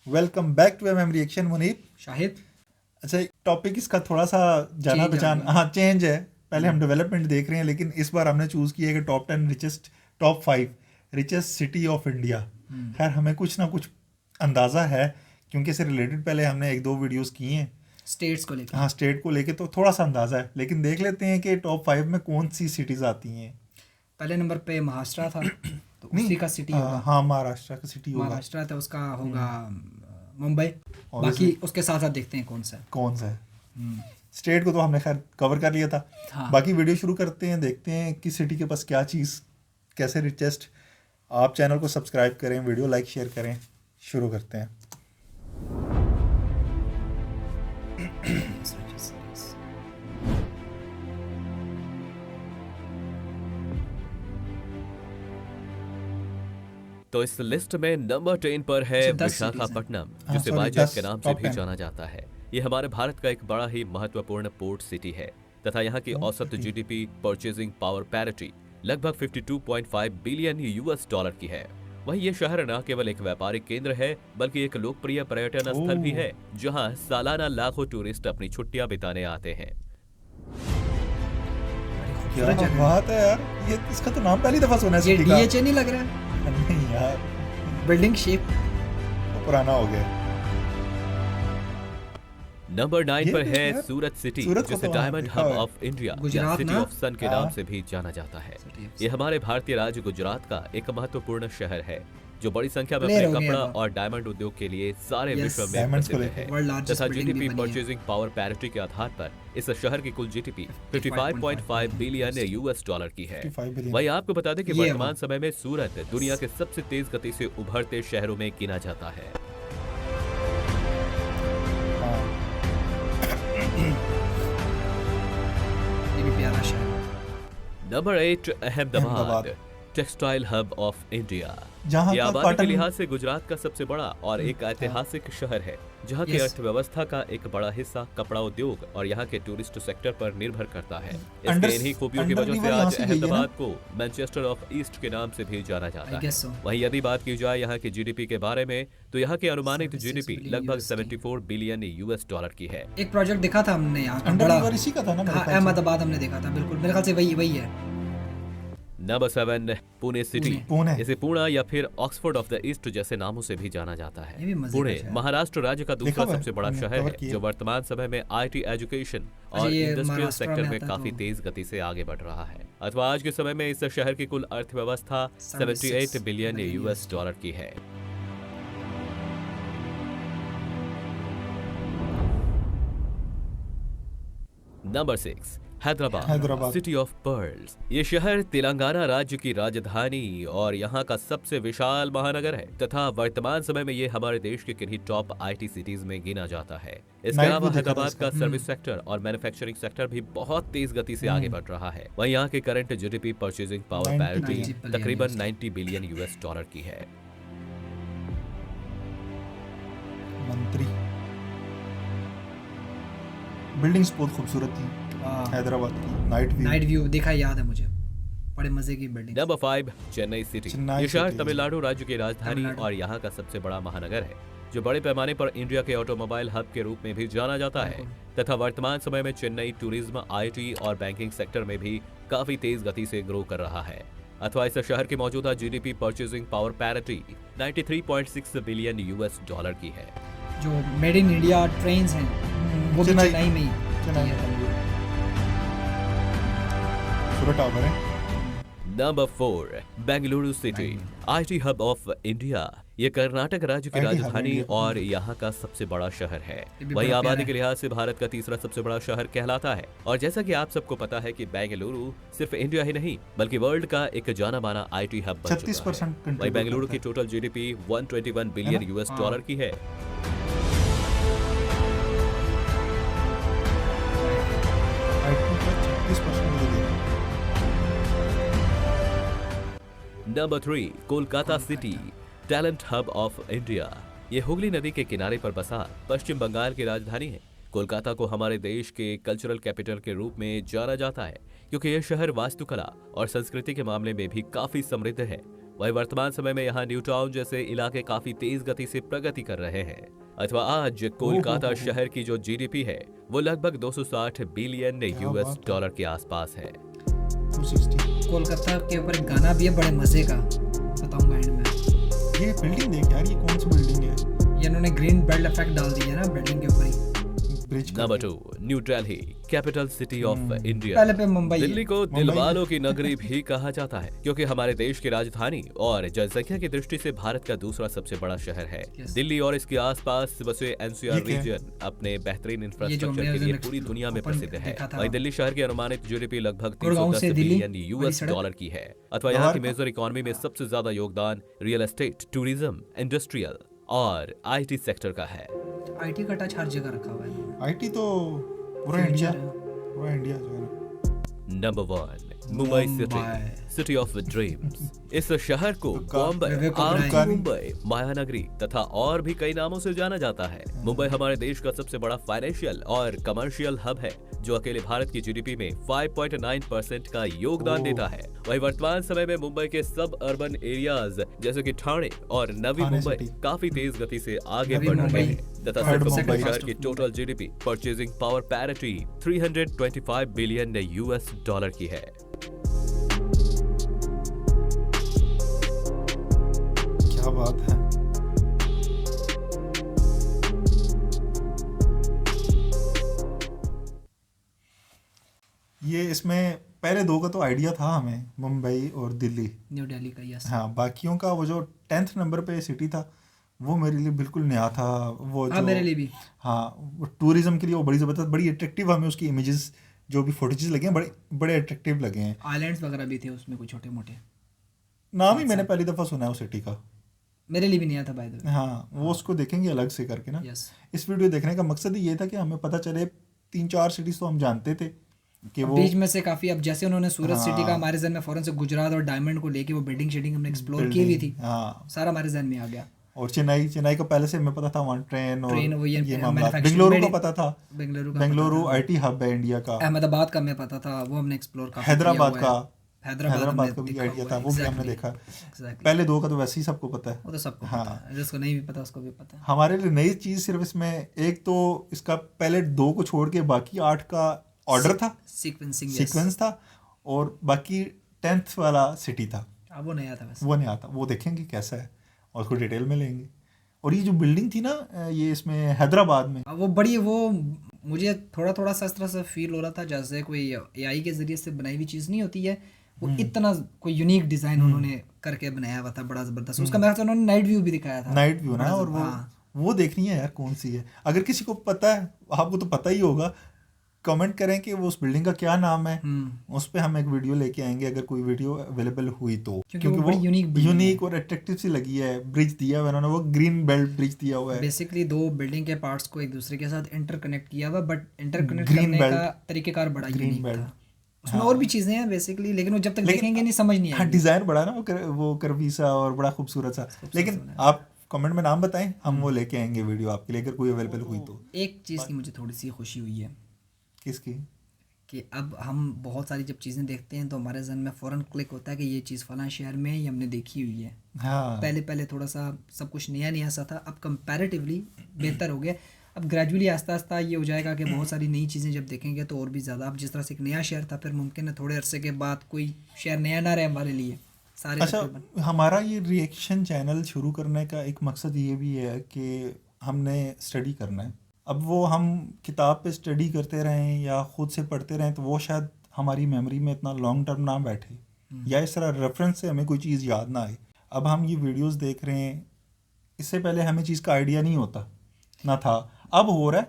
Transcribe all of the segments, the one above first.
Welcome back to MM reaction Munib. Shahid. अच्छा, topic इसका थोड़ा सा जाना Change आ पहचान, गया। हाँ चेंज है। पहले हम डेवलपमेंट देख रहे हैं, लेकिन इस बार हमने चूज़ किया है कि top 5 richest city of India. खैर, हमें कुछ ना कुछ अंदाज़ा है, क्योंकि इससे रिलेटेड पहले हमने एक दो वीडियोस किए हैं। स्टेट्स को लेकर। हाँ, स्टेट को लेके तो थोड़ा सा अंदाज़ा है, लेकिन देख लेते हैं कि टॉप 5 में कौन सी सिटीज़ आती हैं। पहले नंबर पे महाराष्ट्र था, तो नहीं, उसी का सिटी होगा। हाँ, महाराष्ट्र का सिटी होगा। महाराष्ट्र था, उसका होगा मुंबई। Obviously। बाकी उसके साथ साथ देखते हैं कौन सा है। कौन सा है। स्टेट को तो हमने खैर कवर कर लिया था। हाँ। बाकी वीडियो शुरू करते हैं, देखते हैं कि सिटी के पास क्या चीज़, कैसे रिचेस्ट। आप चैनल को सब्सक्राइब करें, वीडियो लाइक शेयर करें। शुरू करते हैं। तो इस लिस्ट में नंबर 10 पर है अच्छा, 10 विशाखापट्टनम, हाँ, जिसे sorry, वाइजैक 10 के नाम से top भी 10 जाना जाता है। ये हमारे भारत का एक बड़ा ही महत्वपूर्ण पोर्ट सिटी है तथा यहाँ की औसत जीडीपी परचेजिंग पावर पैरिटी लगभग 52.5 बिलियन यूएस डॉलर की है। वहीं ये शहर न केवल एक व्यापारिक केंद्र है, बल्कि एक लोकप्रिय पर्यटन स्थल भी है, जहाँ सालाना लाखों टूरिस्ट अपनी छुट्टियां बिताने आते हैं। क्या बात है यार, ये इसका तो नाम पहली दफा सुना है ये सिटी का। डीएचए नहीं लग रहा है? नहीं यार, बिल्डिंग शेप वो पुराना हो गया। नंबर 9 ये पर भी है यार, सूरत सिटी, सूरत को जिसे तो हाँ डायमंड देखा हब है। ऑफ इंडिया या गुजरात सिटी ना? ऑफ सन के हाँ। नाम से भी जाना जाता है। City of ये हमारे भारतीय राज्य गुजरात का एक महत्वपूर्ण शहर है, जो बड़ी संख्या में Player अपने हो गया कपड़ा अब। और डायमंड उद्योग के लिए सारे Yes, विश्व में diamonds को प्रसिद्ध लेके। है। World largest तथा building भी जीडीपी बनी है। परचेजिंग पावर पैरिटी के आधार पर इस शहर की कुल जीडीपी 55.5 बिलियन यूएस डॉलर की है। 55 बिलियन। वहीं आपको बता दें कि ये वर्तमान वो। समय में सूरत दुनिया के सबसे तेज गति से उभरते शहरों में गिना जाता है। हाँ, ये भी प्यारा शहर। Number 8 Ahmedabad, Ahmedabad. Textile hub of India. जहाँ ये का आबादी के कॉटन, लिहाज से गुजरात का सबसे बड़ा और एक ऐतिहासिक शहर है, जहाँ की Yes। अर्थव्यवस्था का एक बड़ा हिस्सा कपड़ा उद्योग और यहाँ के टूरिस्ट सेक्टर पर निर्भर करता है। अंडर- इसके इन्हीं खूबियों की अंडर वजह से रिवर यहाँ आज से गई है ना? अहमदाबाद को मैनचेस्टर ऑफ ईस्ट के नाम से भी जाना जाता I है। guess so। वहीं यदि बात की जाए यहाँ की जीडीपी के बारे में, तो यहाँ की अनुमानित 76 जीडीपी बिलियन लगभग USD। 74 बिलियन यूएस डॉलर की है। एक प्रोजेक्ट देखा था हमने यहाँ का अंडर बड़ा। रिवर इसी का था ना मेरे हाँ, ख्याल से। अहमदाबाद हमने देखा था, बिल्कुल मेरे ख्याल से वही वही है। Number 7 Pune city. पुणे। इसे पुणे या फिर ऑक्सफोर्ड ऑफ द ईस्ट जैसे नामों से भी जाना जाता ये भी है। मजे का पुणे शहर है। महाराष्ट्र राज्य का दूसरा देखा हुआ है, सबसे बड़ा हमने शहर cover है, किया। जो वर्तमान समय में आईटी एजुकेशन अच्छा, और ये इंडस्ट्रियल महाराष्ट्र सेक्टर में में आता है काफी तो- तेज गति से आगे बढ़ रहा है। अथवा आज के समय में इस शहर की कुल अर्थव्यवस्था 78 बिलियन यूएस डॉलर की है। Number 6 Hyderabad, Hyderabad. City of pearls. ये शहर तेलंगाना राज्य की राजधानी और यहाँ का सबसे विशाल महानगर है तथा वर्तमान समय में ये हमारे देश के किन्हीं टॉप आईटी सिटीज में गिना जाता है। इसके Night अलावा भी देखा था हैदराबाद इसका। का सर्विस सेक्टर और मैन्युफैक्चरिंग सेक्टर भी बहुत तेज गति से आगे बढ़ रहा है। वहीं यहाँ के current GDP purchasing power 90 parity billion तकरीबन 90 बिलियन यूएस डॉलर की है। मंत्री। बिल्डिंग्स बहुत खूबसूरत थी हैदराबाद की। नाइट व्यू देखा, याद है मुझे, बड़े मजे की building. Number 5 Chennai city. Chennai ये शहर सिटी। तमिलनाडु राज्य की राजधानी तमिलनाडु। और यहाँ का सबसे बड़ा महानगर है, जो बड़े पैमाने पर इंडिया के ऑटोमोबाइल हब के रूप में भी जाना जाता है तथा वर्तमान समय में चेन्नई टूरिज्म, आईटी और बैंकिंग सेक्टर में भी काफी तेज गति से ग्रो कर रहा है। अथवा इस शहर की मौजूदा GDP purchasing power parity 93.6 billion US dollar की है। जो मेड इन इंडिया ट्रेन्स हैं, वो भी चेन्नई- चेन्नई में ही चेन्नई है। में सूरत टावर है। Number 4 Bengaluru city, IT hub of India. ये कर्नाटक राज्य की IT हब राजधानी इंडिया। और यहाँ का सबसे बड़ा शहर है। ये भी वहीं बड़ा आबादी प्यारा के लिहाज से भारत का तीसरा सबसे बड़ा शहर कहलाता है। और जैसा कि आप सबको पता है कि बेंगलुरु सिर्फ इंडिया ही नहीं बल्कि वर्ल्ड का एक जाना माना आईटी हब बन चुका 36% है। वहीं contribute बेंगलुरु करता की है। टोटल जीडीपी 121 बिलियन यूएस हाँ। डॉलर की है। आईटी का 36% दे दिया। Number 3 Kolkata city, talent hub of India. ये हुगली नदी के किनारे पर बसा पश्चिम बंगाल की राजधानी है। कोलकाता को हमारे देश के कल्चरल कैपिटल के रूप में जाना जाता है, क्योंकि यह शहर वास्तुकला और संस्कृति के मामले में भी काफी समृद्ध है। वही वर्तमान समय में यहाँ न्यू टाउन जैसे इलाके काफी तेज गति से प्रगति कर रहे हैं। अथवा आज कोलकाता शहर की जो जीडीपी है वो लगभग 260 बिलियन यूएस डॉलर के आसपास है। 260। कोलकाता के ऊपर एक गाना भी है बड़े मजे का, बताऊंगा एंड में। ये बिल्डिंग देख यार, ये कौन सी बिल्डिंग है? ये इन्होंने ग्रीन बेल्ट इफेक्ट डाल दिया ना बिल्डिंग के ऊपर ही। Bridge number 2, new Delhi, capital city of India. पहले पे मुंबई है। दिल्ली को दिलवालों की नगरी भी कहा जाता है क्योंकि हमारे देश की राजधानी और जनसंख्या की दृष्टि से भारत का दूसरा सबसे बड़ा शहर है। Yes. दिल्ली और इसके आसपास बसे एनसीआर ये क्या है? रीजन अपने बेहतरीन ये इंफ्रास्ट्रक्चर जो के लिए हमने पूरी दुनिया में ओपन प्रसिद्ध है। देखा था। वहीं दिल्ली शहर की अनुमानित जीडीपी लगभग गुड़गांव 310 से दिल्ली, बिलियन बड़ी यूएस सड़क। डॉलर की है। अथवा यहाँ की और- मेजर इकोनॉमी में सबसे ज्यादा योगदान रियल एस्टेट, टूरिज्म, इंडस्ट्रियल और आईटी सेक्टर का है। आईटी का टच हर जगह रखा हुआ है। आईटी तो पूरा इंडिया, पूरा इंडिया जो है ना। Number 1, Mumbai city, city of dreams. इस शहर को बॉम्बे, विवेक आर्ट ओबराय। मुंबई, मायानगरी तथा और भी कई नामों से जाना जाता है। मुंबई हमारे देश का सबसे बड़ा फाइनेंशियल और कमर्शियल हब है जो अकेले भारत की जीडीपी में 5.9% का योगदान देता है। वही वर्तमान समय में मुंबई के सब अर्बन एरियाज जैसे कि ठाणे और नवी ठाणे मुंबई सिटी। काफी तेज गति से आगे नवी बढ़ रहे मुंबई, हैं तथा थर्ड सिर्फ मुंबई मुंबई। शहर की total GDP purchasing power parity 325 billion US dollar की है। क्या बात है। ये इसमें पहले दो का तो आइडिया था हमें, मुंबई और दिल्ली। न्यू दिल्ली का, यस। हाँ, बाकियों का वो जो 10th नंबर पे सिटी था वो मेरे लिए बिल्कुल नया था। वो हाँ, जो मेरे लिए भी। हाँ, वो टूरिज्म के लिए वो बड़ी ज़बरदस्त, बड़ी अट्रैक्टिव, हमें उसकी इमेजेस जो भी फोटोजेस लगे हैं बड़े बड़े अट्रैक्टिव लगे हैं। आइलैंड्स वगैरह भी थे उसमें कुछ छोटे मोटे। नाम ही मैंने पहली दफ़ा सुना है उस सिटी का। मेरे लिए भी नहीं था बाय द वे। हाँ, वो उसको देखेंगे अलग से करके ना। यस। इस वीडियो देखने का मकसद ही ये था कि हमें पता चले, 3-4 सिटीज़ तो हम जानते थे कि वो बीच में से काफी, अब जैसे उन्होंने सूरत सिटी का हाँ। हमारे जहन में फौरन से गुजरात और डायमंड को लेके वो बिल्डिंग शेडिंग हमने एक्सप्लोर की हुई थी, हाँ, सारा हमारे जहन में आ गया। और चेन्नई का पहले से हमें पता था, वहाँ ट्रेन और ट्रेन वो ये मामला। manufacturing बेंगलुरु का में- पता था, बेंगलुरु का बेंगलुरु आईटी हब है इंडिया का। अहमदाबाद का हमें पता था, वो हमने एक्सप्लोर काफी हैदराबाद किया हुआ का, है। हैदराबाद हैदराबाद का हमने भी देखा आइडिया हुआ था, है, वो भी हमने exactly, देखा। exactly। पहले दो का तो वैसे ही सबको पता है। वो तो सबको हाँ। पता है, जिसको नहीं भी पता उसको भी पता है। हमारे लिए नई चीज़ सिर्फ इसमें एक तो इसका पहले 2 को छोड़ के बाकी 8 का ऑर्डर था, सीक्वेंसिंग, सीक्वेंस था, और बाकी 10th वाला सिटी था, अब वो नया था वैसे। वो नहीं आता। वो देखेंगे कैसा है और उसको डिटेल में लेंगे। और ये जो बिल्डिंग थी ना, ये इसमें हैदराबाद में, अब वो बड़ी, वो मुझे थोड़ा थोड़ा सा इस तरह से फील हो रहा था जैसे कोई एआई के जरिए से बनाई हुई चीज़ नहीं होती है, वो इतना कोई यूनिक डिज़ाइन उन्होंने करके बनाया हुआ था, बड़ा ज़बरदस्त। उसका मेरे ख्याल से उन्होंने नाइट व्यू भी दिखाया था, नाइट व्यू ना, बड़ा और वो हाँ। वो देखनी है यार कौन सी है। अगर किसी को पता है, आपको तो पता ही होगा, कमेंट करें कि वो उस बिल्डिंग का क्या नाम है। उस पे हम एक वीडियो लेके आएंगे अगर कोई वीडियो अवेलेबल हुई तो, क्योंकि वो बड़ी unique building यूनिक और अट्रैक्टिव सी लगी है। ब्रिज दिया हुआ है उन्होंने, वो ग्रीन बेल्ट ब्रिज दिया हुआ है। बेसिकली दो बिल्डिंग के पार्ट्स को एक दूसरे के साथ इंटरकनेक्ट किया हुआ, बट इंटरकनेक्ट Green करने belt, का तरीकेकार बड़ा green यूनिक belt, था। उसमें और भी चीज़ें हैं बेसिकली, लेकिन वो जब तक देखेंगे नहीं समझ नहीं हाँ, आएगी। डिजाइन बड़ा ना, वो कर्वी सा और बड़ा खूबसूरत सा। लेकिन आप कमेंट में नाम बताएं, हम वो लेके आएंगे वीडियो आपके लिए अगर कोई अवेलेबल हुई तो। एक चीज़ की मुझे थोड़ी सी खुशी हुई है किसकी? कि अब हम बहुत सारी जब चीज़ें देखते हैं तो हमारे जहन में फ़ौरन क्लिक होता है कि ये चीज़ फलां शहर में ही हमने देखी हुई है। हाँ, पहले थोड़ा सा सब कुछ नया नया सा था, अब कंपैरेटिवली बेहतर हो गया। अब ग्रेजुअली आस्ता आस्ता ये हो जाएगा कि बहुत सारी नई चीज़ें जब देखेंगे तो और भी ज़्यादा। अब जिस तरह से एक नया शहर था, फिर मुमकिन है थोड़े अरसे के बाद कोई शहर नया ना रहे हमारे लिए सारे अच्छा, तकरीबन। हमारा ये रिएक्शन चैनल शुरू करने का एक मकसद ये भी है कि हमने स्टडी करना है। अब वो हम किताब पे स्टडी करते रहें या खुद से पढ़ते रहें तो वो शायद हमारी मेमोरी में इतना लॉन्ग टर्म ना बैठे, या इस तरह रेफरेंस से हमें कोई चीज़ याद ना आए। अब हम ये वीडियोस देख रहे हैं, इससे पहले हमें चीज़ का आइडिया नहीं होता ना था, अब हो रहा है।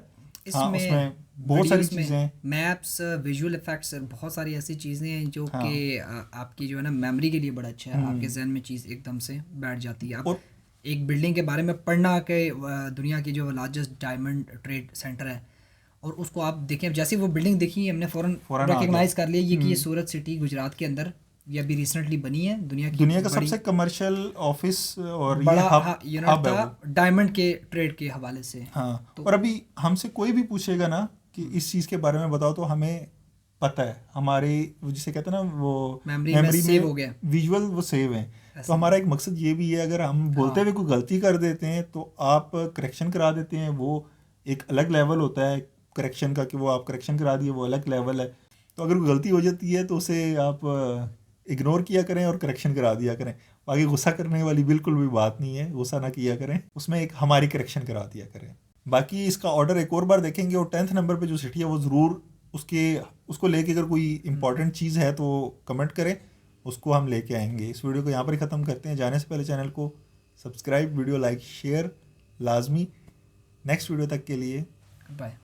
हाँ, उसमें बहुत सारी चीज़ें, मैप्स, विजुअल इफेक्ट्स, बहुत सारी ऐसी चीज़ें हैं जो कि आपकी जो है ना मेमोरी के लिए बड़ा अच्छा है। आपके जहन में चीज़ एकदम से बैठ जाती है। आप एक बिल्डिंग के बारे में पढ़ना कि दुनिया की जो लार्जेस्ट डायमंड ट्रेड सेंटर है, और उसको आप देखें, जैसे वो बिल्डिंग देखी हमने फ़ौरन रिकग्नाइज कर लिया ये कि ये सूरत सिटी गुजरात के अंदर ये अभी रिसेंटली बनी है, दुनिया का सबसे कमर्शियल ऑफिस और बड़ा ये यूनिट था डायमंड के ट्रेड के हवाले से। हाँ, और अभी हमसे कोई भी पूछेगा ना कि इस चीज़ के बारे में बताओ तो हमें पता है, हमारे जिसे कहते हैं ना वो मेमोरी में सेव हो गया, विजुअल वो सेव है। तो हमारा एक मकसद ये भी है, अगर हम बोलते हुए कोई गलती कर देते हैं तो आप करेक्शन करा देते हैं, वो एक अलग लेवल होता है करेक्शन का, कि वो आप करेक्शन करा दिए, वो अलग लेवल है। तो अगर कोई गलती हो जाती है तो उसे आप इग्नोर किया करें और करेक्शन करा दिया करें। बाकी गुस्सा करने वाली बिल्कुल भी बात नहीं है, गुस्सा ना किया करें, उसमें एक हमारी करेक्शन करा दिया करें। बाकी इसका ऑर्डर एक और बार देखेंगे, और 10th नंबर पे जो सिटी है वो ज़रूर उसको लेके अगर कोई इंपॉर्टेंट चीज़ है तो कमेंट करें, उसको हम लेके आएंगे। इस वीडियो को यहाँ पर ही ख़त्म करते हैं। जाने से पहले चैनल को सब्सक्राइब, वीडियो लाइक शेयर लाजमी। नेक्स्ट वीडियो तक के लिए बाय।